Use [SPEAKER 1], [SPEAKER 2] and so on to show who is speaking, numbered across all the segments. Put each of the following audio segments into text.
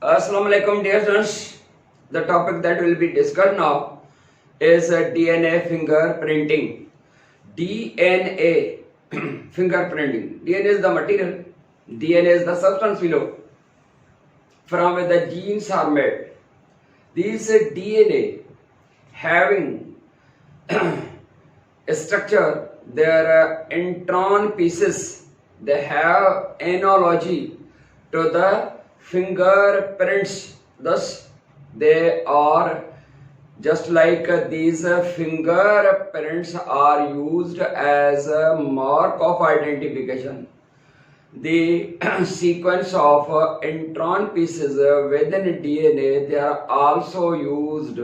[SPEAKER 1] Assalamu alaikum dear students. The topic that will be discussed now is DNA fingerprinting. DNA fingerprinting. DNA is the material. DNA is the substance below from which the genes are made. These DNA having a structure, their intron pieces, they have analogy to the fingerprints. Thus, they are just like these fingerprints are used as a mark of identification. The sequence of intron pieces within DNA, they are also used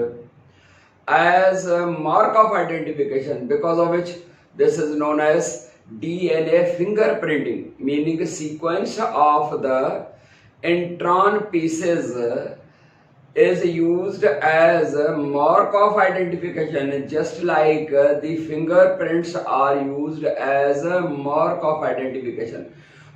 [SPEAKER 1] as a mark of identification, because of which this is known as DNA fingerprinting, meaning a sequence of the intron pieces is used as a mark of identification, just like the fingerprints are used as a mark of identification.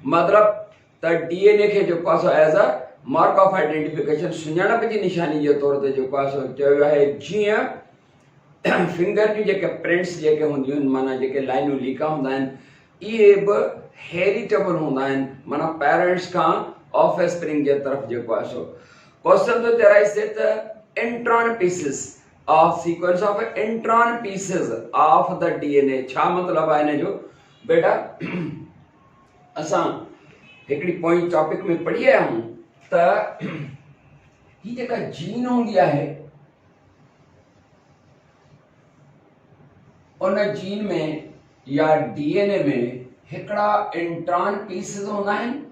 [SPEAKER 1] मतलब त DNA खे जेको आहे as a mark of identification सुञाणप जी निशानी जे तौर ते जेको आहे चयो आहे जीअं फिंगर जी जेके प्रिंट्स जेके हूंदियूं आहिनि, माना जेके लाइनूं लीका हूंदा आहिनि, इहे बि हेरिटेबल हूंदा आहिनि, माना पेरेंट्स खां ऑफ स्प्रिंग जे तरफ़ जेको आहे सो क्वेश्चन तो तेरा is that intron pieces of sequence of intron pieces of the DNA छा मतलब आहे इन जो बेटा असां हिकड़ी पॉइंट टॉपिक में पढ़ी आया हूं त ही जेका जीन हूंदी आहे उन जीन में या डीएनए में हिकड़ा इंट्रॉन पीसेस हूंदा आहिनि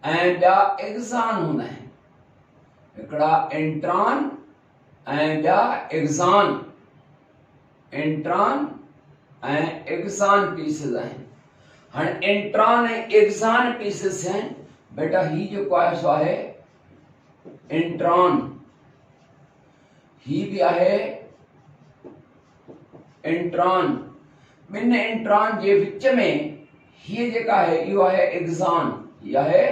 [SPEAKER 1] ऐं ॿिया एक्सान हूंदा आहिनि। हिकड़ा इंट्रॉन ऐं ॿिया एक्सान, इंट्रॉन ऐं एक्सान पीसेस आहिनि। हाणे इंट्रॉन ऐं एक्सान पीसेस आहिनि बेटा, ही जेको आहे सो आहे इंट्रॉन, ही भी आहे इंट्रॉन। ॿिनि इंट्रॉन जे विच में हीअ जेका आहे इहो आहे एक्सान, इहा आहे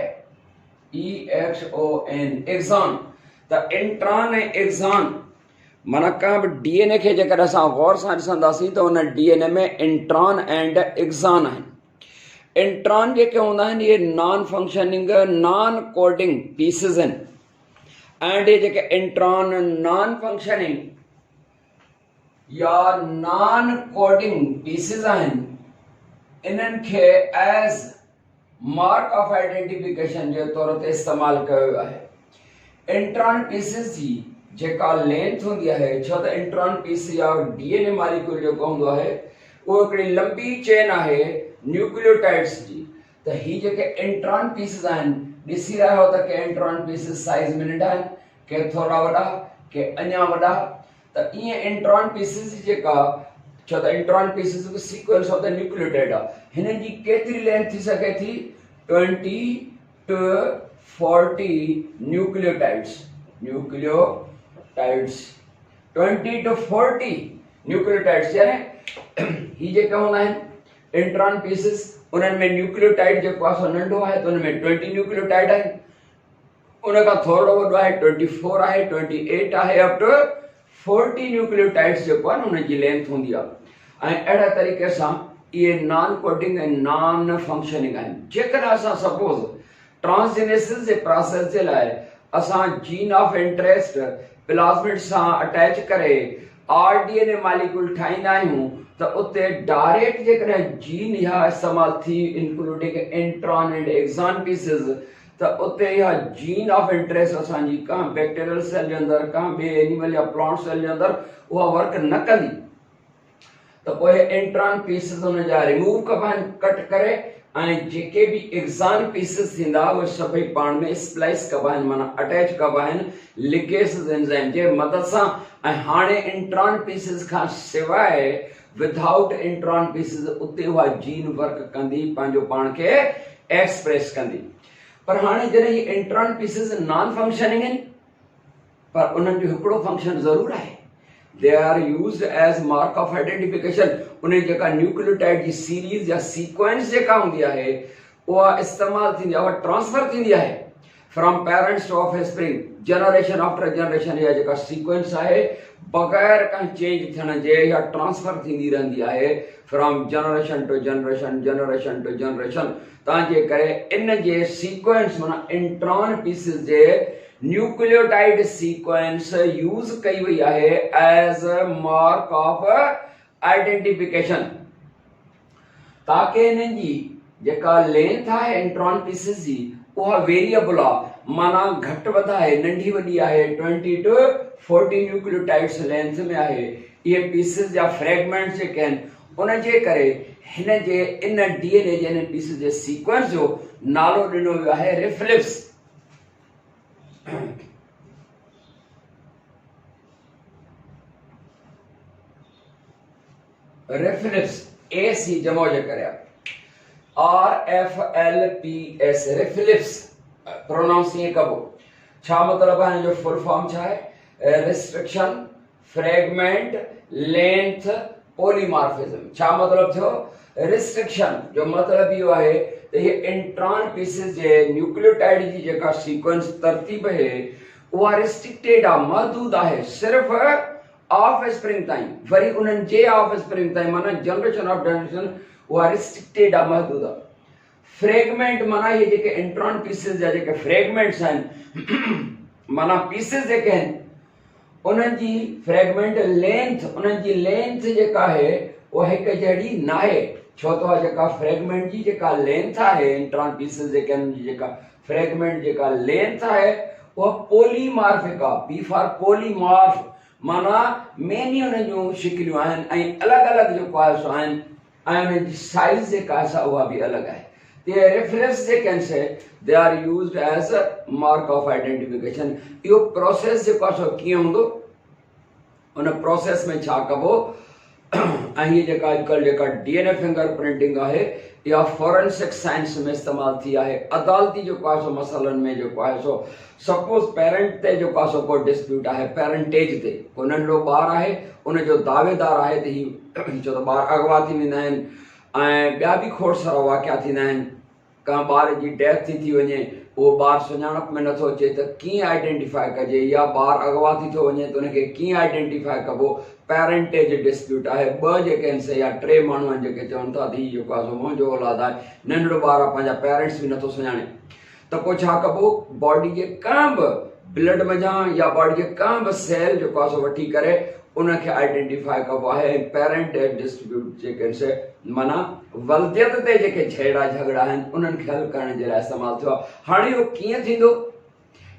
[SPEAKER 1] EXON एक्सान। त इंट्रॉन ऐं एक्सान माना का बि डीएनए खे जेकर असां गौर सां ॾिसंदासीं त उन डीएनए में इंट्रॉन एंड एक्सान आहिनि। इंट्रॉन जेके हूंदा आहिनि इहे non functioning non coding pieces आहिनि एंड इहे जेके इंट्रॉन नॉन फंक्शनिंग या नॉन कोडिंग पीसेस आहिनि, इन्हनि खे एज मार्क ऑफ आइडेंटिफिकेशन जे तौर ते इस्तेमालु कयो वियो आहे। इंट्रॉन पीसेस जी जेका लेंथ हूंदी आहे, छो त इंट्रॉन पीस या डीएनए मॉलिक्यूल जेको हूंदो आहे उहो हिकिड़ी लंबी चेन आहे न्यूक्लियोटाइड्स जी। त ही जेके इंट्रॉन पीसेस आहिनि, ॾिसी रहिया हो त के इंट्रॉन पीसेस साइज में नंढा आहिनि, के थोड़ा वॾा, के अञा वॾा। त ईअं इंट्रॉन पीसेस जी जेका, छो त इंट्रॉन पीसेस बि सीक्वेंस ऑफ द न्यूक्लियोटाइड आहे, हिन जी केतिरी लेंथ थी सघे थी 20 to 40 nucleotides, nucleotides 20 to 40 nucleotides. यानी ही जेके हूंदा आहिनि इंट्रॉन पीसेस, उन्हनि में न्यूक्लियोटाइड जेको आहे सो नंढो आहे त उन में 20 न्यूक्लियोटाइड आहिनि, उन खां थोरो वॾो आहे 24 आहे, 28 आहे, अप टू 40 न्यूक्लियोटाइड्स जेको आहे न उन जी लेंथ हूंदी आहे। ऐं अहिड़े तरीक़े सां इहे नॉन कोडिंग ऐं नॉन फंक्शनिंग आहिनि। जेकर असां सपोज ट्रांसजेनेसिस जे प्रोसेस जे लाइ असां जीन ऑफ इंटरेस्ट प्लाज़मिड सां अटैच करे आरडीएनए मॉलिक्यूल ठाहींदा आहियूं त उते डायरेक्ट जेकॾहिं जीन इहा इस्तेमालु थी इंक्लूडिंग इंट्रॉन एंड एक्सान पीसेस, त उते इहा जीन ऑफ इंटरेस्ट असांजी कंहिं बैक्टीरियल सेल जे अंदरि, कंहिं ॿिए एनिमल या प्लांट सेल जे अंदरि उहा वर्क न कंदी। त पोइ इंट्रॉन पीसेस हुन जा रिमूव कबा आहिनि, कट करे, ऐं जेके बि एक्सान पीसेस थींदा उहे सभई पाण में स्प्लाइस कबा आहिनि, माना अटैच कबा आहिनि लिगेस एंजाइम जे मदद सां। ऐं हाणे इंट्रॉन पीसेस खां सवाइ विदाउट इंट्रॉन पीसेस उते उहा जीन वर्क कंदी, पंहिंजो पाण खे एक्सप्रेस कंदी। पर हाणे जॾहिं ही इंट्रॉन पीसेस नॉन फंक्शनिंग आहिनि, पर उन्हनि जो हिकिड़ो फंक्शन ज़रूर आहे, they are used as mark of identification। उन्हें जेका न्यूक्लियोटाइड जी सीरीज या सीक्वेंस जेका हूंदी आहे उहा इस्तेमाल थींदी आहे, उहा ट्रांसफर थींदी आहे। From parents to offspring, generation after generation, या जेका सीक्वेंस आहे बगैर कंहिं चेंज थियण जे या ट्रांसफर थींदी रहंदी आहे from generation to generation, generation to generation. तंहिंजे करे इन जे सीक्वेंस माना इंट्रॉन पीसिस जे न्यूक्लियोटाइड सीक्वेंस यूज कई वई आहे एज मार्क ऑफ आइडेंटिफिकेशन, ताकि इन्हनि जी जेका लेंथ आहे इंट्रॉन पीसिस जी उहा वेरिएबल आहे, माना घटि वधि आहे, नंढी वॾी आहे, 20 to 40 न्यूक्लियोटाइड्स लेंथ में आहे। इहे पीसिस जा फ्रेगमेंट्स जेके आहिनि उन जे करे हिन जे इन डीएनए जे इन पीसिस जे सीक्वेंस जो नालो ॾिनो वियो आहे रिफ्लिप्स। रिफ्लिप्स ए सी जमो जे करे RFLPS रिफ्लिप्स प्रोनाउंस ईअं कबो। छा मतिलबु आहे हिन जो फुल फॉर्म छा आहे? Restriction, fragment, length, polymorphism. छा मतिलबु थियो? रिस्ट्रिक्शन जो मतिलबु इहो आहे त इहे इंट्रॉन पीसिस जे न्यूक्लियोटाइड जी जेका सीक्वेंस तरतीब आहे उहा रिस्ट्रिक्टेड आहे, महदूद आहे सिर्फ़ ऑफ स्प्रिंग ताईं, वरी उन्हनि जे ऑफ स्प्रिंग ताईं, माना जनरेशन ऑफ जनरेशन उहा रिस्ट्रिक्टेड आहे, महदूद आहे। फ्रेगमेंट माना ये जेके इंट्रॉन पीसिस जा जेके फ्रेगमेंट्स आहिनि, माना पीसिस जेके आहिनि उन्हनि जी फ्रेगमेंट लेंथ, उन्हनि जी लेंथ जेका आहे उहा हिकु जहिड़ी न आहे। छो त जेका फ्रेगमेंट जी जेका लेंथ आहे इंट्रॉन पीसिस जेके आहिनि जेका फ्रेगमेंट जेका लेंथ आहे उहा पॉलीमॉर्फिक आहे। पी फॉर पॉलीमॉर्फ, माना मेनी उन्हनि जूं शिकिलियूं आहिनि ऐं अलॻि अलॻि जेको आहे सो आहिनि ऐं उन्हनि जी साइज़ जेका आहे उहा बि अलॻि आहे। The reference they can say they are used as a mark of identification। यो प्रोसेस जेको आहे सो कीअं हूंदो, उन प्रोसेस में छा कबो ऐं हीअ जेका अॼुकल्ह जेका डीएनए फिंगर प्रिंटिंग आहे इहा फॉरेंसिक साइंस में इस्तेमालु थी आहे। अदालती जेको आहे सो मसइलनि में जेको आहे सो सपोज पेरेंट ते जेको आहे सो को डिस्प्यूट आहे, पेरेंटेज ते को नंढो ॿारु आहे उनजो दावेदार आहे त हीउ छो त ॿार अॻवा थी वेंदा आहिनि ऐं ॿिया बि खोड़ सारा वाक़िया थींदा आहिनि। कंहिं ॿार जी डेथ थी वञे, उहो ॿारु सुञाणप में नथो अचे त कीअं आइडेंटिफाई कजे, या ॿारु अॻवा थी थो वञे त उनखे कीअं आइडेंटिफाई कबो। पेरेंटेज डिस्प्यूट आहे, ॿ जेके आहिनि से या टे माण्हू आहिनि जेके चवनि था त हीउ जेको आहे सो मुंहिंजो औलाद आहे, नंढड़ो ॿारु आहे, पंहिंजा पेरेंट्स बि नथो सुञाणे, त पोइ छा कबो? बॉडी जे कंहिं बि ब्लड मञा या बॉडी जे कंहिं बि सेल जेको आहे सो वठी करे उनखे आइडेंटिफाई कबो आहे। पेरेंटेज डिस्प्यूट जेके आहिनि से माना वल्दियत ते जेके झगड़ा आहिनि उन्हनि खे हल करण जे लाइ इस्तेमालु थियो आहे। हाणे इहो कीअं थींदो?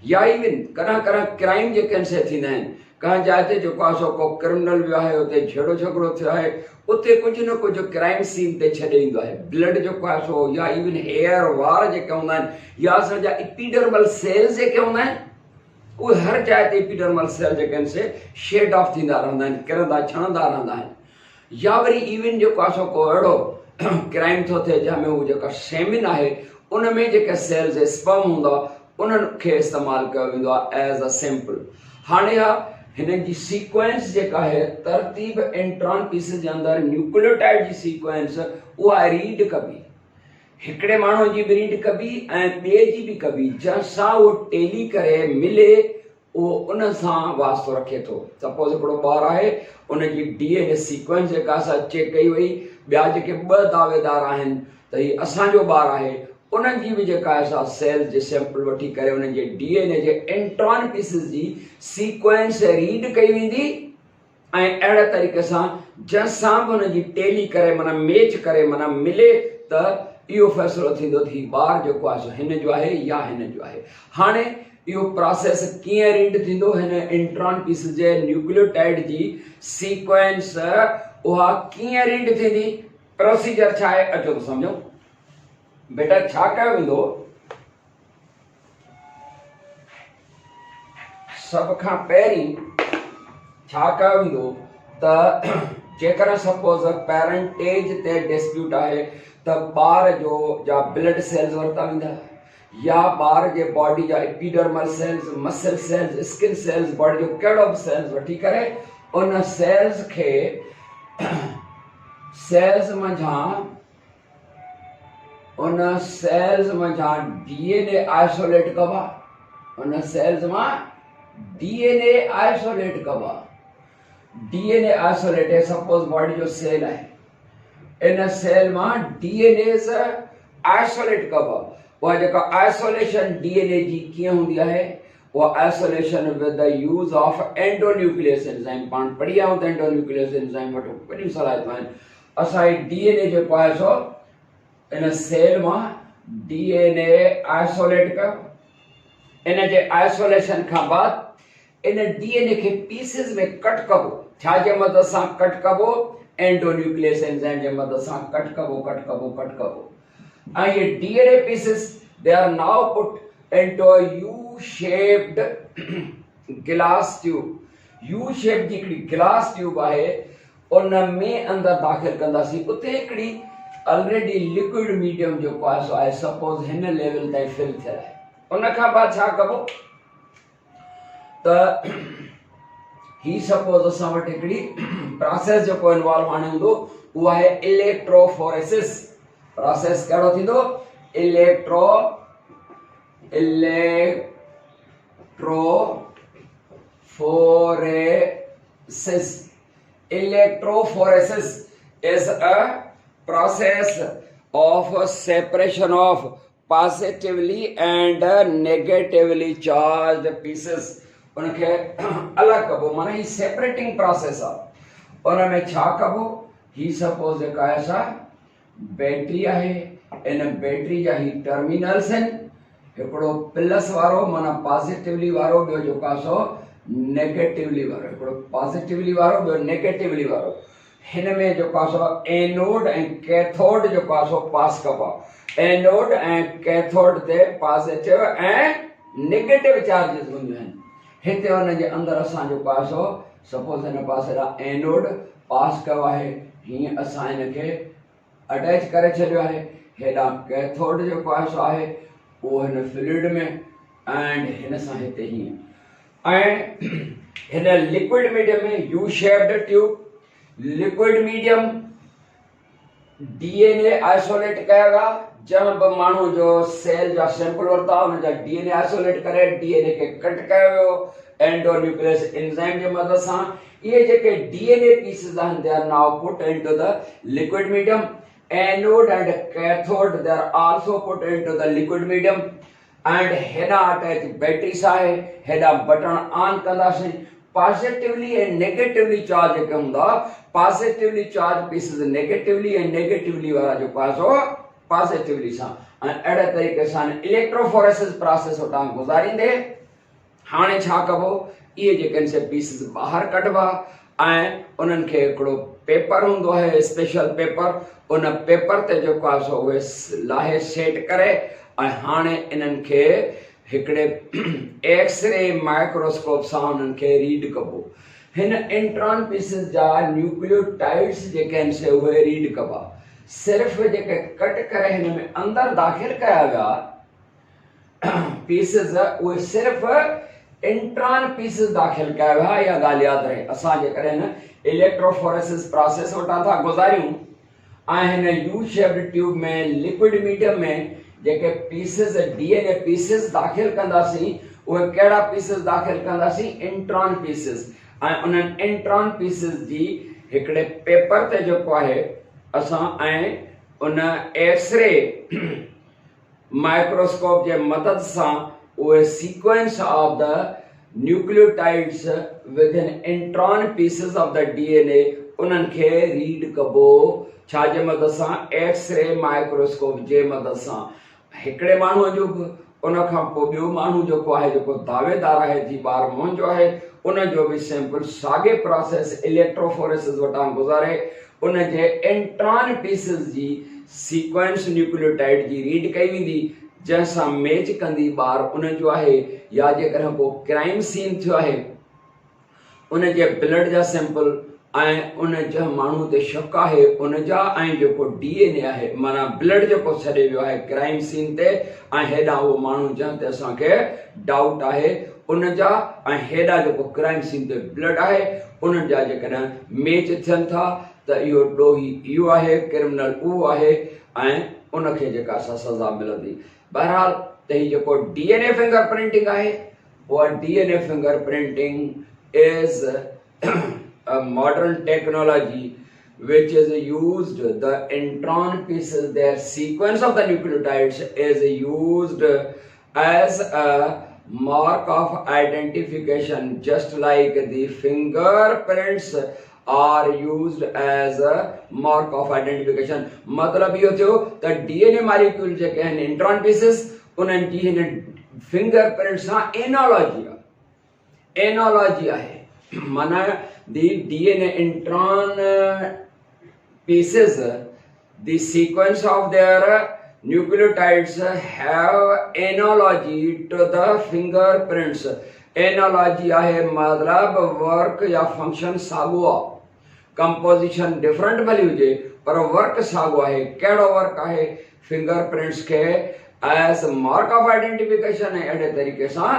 [SPEAKER 1] या इवन कॾहिं कॾहिं क्राइम जेके आहिनि से थींदा आहिनि, कंहिं जाइ ते जेको आहे सो को क्रिमिनल वियो आहे, उते झेड़ो झगड़ो थियो आहे, उते कुझु न कुझु क्राइम सीन ते छॾे ईंदो आहे। ब्लड जेको आहे सो या इवन हेयर वार जेके हूंदा आहिनि या असांजा एपिडर्मल सेल्स जेके हूंदा आहिनि उहे हर जाइ ते एपिडर्मल सेल जेके आहिनि से शेड ऑफ थींदा रहंदा आहिनि, किरंदा छणंदा रहंदा आहिनि। या वरी इवन जेको आहे सो को अहिड़ो क्राइम थो थिए जंहिंमें उहो जेका सेमिन आहे उन में जेके सेल्स स्पर्म हूंदा उन्हनि खे इस्तेमालु कयो वेंदो आहे एज़ अ सैंपल। हाणे हिन जी सीक्वेंस जेका आहे तरतीब इंट्रॉन पीसिस जे अंदरि न्यूक्लियोटाइड जी सीक्वेंस उहा रीड कबी, हिकिड़े माण्हू जी बि रीड कबी ऐं ॿिए जी बि कबी, जंहिंसां उहो टेली करे मिले उहो उन सां वास्तो रखे थो। सपोज हिकिड़ो ॿारु आहे, उन जी डीएनए सीक्वेंस जेका असां चेक कई वई, ॿिया जेके ॿ दावेदार आहिनि त हीउ असांजो ॿारु आहे, उन्हनि जी बि जेका असां सेल जे सैंपल वठी करे उन्हनि जे डीएनए जे इंट्रॉन पीसिस जी सीक्वेंस रीड कई वेंदी ऐं अहिड़े तरीक़े सां जंहिंसां बि हुन जी टेली करे माना मैच करे माना मिले त इहो फ़ैसिलो थींदो त हीउ ॿारु जेको आहे सो हिन जो आहे या हिन जो आहे। हाणे इहो प्रोसेस कीअं रीड थींदो? हिन इंट्रॉन पीसिस जे न्यूक्लियोटाइड जी सीक्वेंस उहा कीअं रीड थींदी? प्रोसीजर छा आहे अचो त सम्झो। बेटा छा कयो वेंदो? सभ खां पहिरीं छा कयो वेंदो त जेकर सपोज पेरेंटेज ते डिस्प्यूट आहे त ॿार जो जा ब्लड सेल्स वरिता वेंदा या ॿार जे बॉडी जा epidermal cells, muscle cells, skin cells, body जो कहिड़ो बि सेल्स वठी करे उन सेल्स खे सेल्स मंझां डीएनए आइसोलेट कबा उन सेल्स मां डीएनए आइसोलेट कबो आहे। डीएनए आइसोलेट है, सपोज बॉडी जो सेल है, इन सेल मां डीएनए आइसोलेट कबो आहे। उहा जेका आइसोलेशन डीएनए जी कीअं हूंदी आहे, वो isolation with the use of endonuclease enzyme. पाण पढ़ी आऊं त एंडोन्यूक्लियस एंजाइम वटि वॾियूं सलाहियतूं आहिनि। असांजी डीएनए जेको आहे सो इन सेल मां डीएनए आइसोलेट कयो। इन जे आइसोलेशन खां बाद इन डीएनए खे पीसिस में कट कबो। छा जे मदद सां कट कबो? एंडोन्यूक्लियस एंजाइम जे मदद सां कट कबो। And your DNA pieces, they are now put into a U-shaped glass tube. U-shaped हिकिड़ी glass tube आहे, उन में अंदर दाख़िल कंदासीं। उते हिकिड़ी ऑलरेडी लिक्विड मीडियम जेको आहे सो आहे, सपोज हिन लेवल ताईं फिल थियल आहे। उन खां बाद छा कबो त ही सपोज असां वटि हिकिड़ी प्रोसेस जेको इन्वॉल्व हाणे हूंदो उहो आहे इलेक्ट्रोफोरेसिस। प्रोसेस कहिड़ो थींदो? Electrophoresis is a process of separation of positively and negatively charged pieces. उनखे अलग कबो, माना ही सेपरेटिंग प्रोसेस आहे। उन में छा कबो? ही सपोज जेका आहे सा बैटरी आहे, इन बैटरी जा ही टर्मिनल्स आहिनि, हिकिड़ो प्लस वारो माना पॉजिटिवली वारो, ॿियो जेको आहे सो नेगेटिवली वारो। हिकिड़ो पॉजिटिवली वारो, ॿियो नेगेटिवली वारो। हिन में जेको आहे सो एनोड ऐं कैथोड जेको आहे सो पास कबो आहे। एनोड ऐं कैथोड ते पॉजिटिव ऐं नेगेटिव चार्जिस हूंदियूं आहिनि। हिते हुन जे अंदरि असां जेको आहे सो सपोज हिन पासे ॾांहुं एनोड पास कयो आहे, हीअं असां हिनखे अटैच करे छॾियो आहे। हेॾां कैथोड जेको आहे सो आहे उहो हिन फ्लूइड में, एंड हिन सां हिते हीअं। ऐं हिन लिक्विड मीडियम में U shaped tube liquid medium DNA isolate कया विया। जंहिं बि माण्हू जो सेल जा सैंपल वरिता हुन जा डीएनए आइसोलेट करे डीएनए खे कट कयो वियो एंडोन्यूक्लियस एंजाइम जे मदद सां। इहे जेके डीएनए पीसेस आहिनि, they are now put into the liquid medium. Anode and cathode, they are also put into the liquid medium, and हेॾा अटैच बैटरीस आहे, हेॾा बटन ऑन कंदासीं। पॉजिटिवली ऐं नेगेटिवली चार्ज जेके हूंदा, पॉजिटिवली चार्ज पीसेस नेगेटिवली ऐं negatively वारा जेको आहे सो पॉजिटिवली सां। ऐं अहिड़े तरीक़े सां इलेक्ट्रोफोरेसिस प्रोसेस वटां गुज़ारींदे हाणे छा कबो? इहे जेके आहिनि से पीसेस ॿाहिरि कढिबा ऐं उन्हनि खे हिकिड़ो पेपर हूंदो आहे, स्पेशल पेपर। उन पेपर ते जेको आहे सो उहे लाहे सेट करे ऐं हाणे इन्हनि खे हिकिड़े एक्सरे माइक्रोस्कोप सां उन्हनि खे रीड कबो। हिन इंट्रॉन पीसेस जा न्यूक्लियोटाइड्स जेके आहिनि से उहे रीड कबा। सिर्फ़ जेके कट करे हिन में अंदरि दाख़िल कया विया पीसेस, उहे सिर्फ़ इंट्रॉन पीसेस दाख़िल कया विया। इहा ॻाल्हि यादि रहे। असां जेकॾहिं न इलेक्ट्रोफोरेसिस प्रोसेस वटां था गुज़ारियूं ऐं हिन यू शेप्ड ट्यूब में लिक्विड मीडियम में जेके पीसेस डीएनए पीसेस दाख़िल कंदासीं, उहे कहिड़ा पीसेस दाख़िल कंदासीं? Intron pieces. ऐं उन्हनि इंट्रॉन पीसेस जी हिकिड़े पेपर ते जेको आहे असां ऐं उन एक्सरे माइक्रोस्कोप जे मदद सां उहे sequence of the nucleotides with in intron pieces of the DNA उन्हनि खे रीड कबो। छा जे मदद सां? एक्सरे माइक्रोस्कोप जे मदद सां। हिकिड़े माण्हूअ जो बि, उन खां पोइ ॿियो माण्हू जेको आहे, जेको दावेदार आहे जी ॿार मुंहिंजो आहे, उन जो बि सैंपल साॻे प्रोसेस इलेक्ट्रोफोरेसिस वटां गुज़ारे उन जे इंट्रॉन पीसेस जी सीक्वेंस न्यूक्लियोटाइड जी रीड कई वेंदी, जंहिंसां मैच कंदी ॿार उन जो आहे। या जेकॾहिं को क्राइम सीन थियो आहे उन जे ब्लड जा सैंपल ऐं उन जा माण्हू ते शक आहे उन जा, ऐं जेको डीएनए आहे माना ब्लड जेको छॾे वियो आहे क्राइम सीन ते, ऐं हेॾां उहो माण्हू जंहिं ते असांखे डाउट आहे उन जा, ऐं हेॾा जेको क्राइम सीन ते ब्लड आहे उन्हनि जा जेकॾहिं मैच थियनि था त इहो ॾोही इहो आहे, क्रिमिनल उहो आहे, ऐं उनखे जेका असां सज़ा मिलंदी। बहरहाल त हीउ जेको डीएनए फिंगर प्रिंटिंग आहे What DNA fingerprinting is a modern technology which is used, the intron pieces, their sequence of the nucleotides is used as a mark of identification, just like the fingerprints are used as a mark of identification. मतलब ये थियो the DNA molecule जो कहन intron pieces उन्हें DNA fingerprints ना analogy है माना the DNA intron pieces, the sequence of their nucleotides have analogy to the fingerprints. Analogy आहे मतलब वर्क या फंक्शन सागो आहे, कंपोजिशन डिफरेंट भली हुजे पर वर्क सागो आहे. कहिड़ो वर्क आहे? फिंगरप्रिंट्स खे एज मार्क ऑफ आइडेंटिफिकेशन है. अहिड़े तरीक़े सां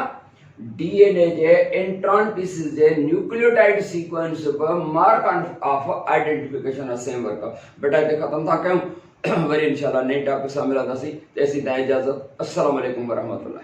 [SPEAKER 1] डीएनए जे इंट्रॉन पीसिस जे न्यूक्लियोटाइड सीक्वेंस पर mark of identification same work. बेटा हिते ख़त्म था कयूं, वरी इंशाल्लाह नई टॉपिक सां मिलंदासीं. तेसीं ताईं इजाज़त. अस्सलाम वालेकुम वरहमतुल्लाह.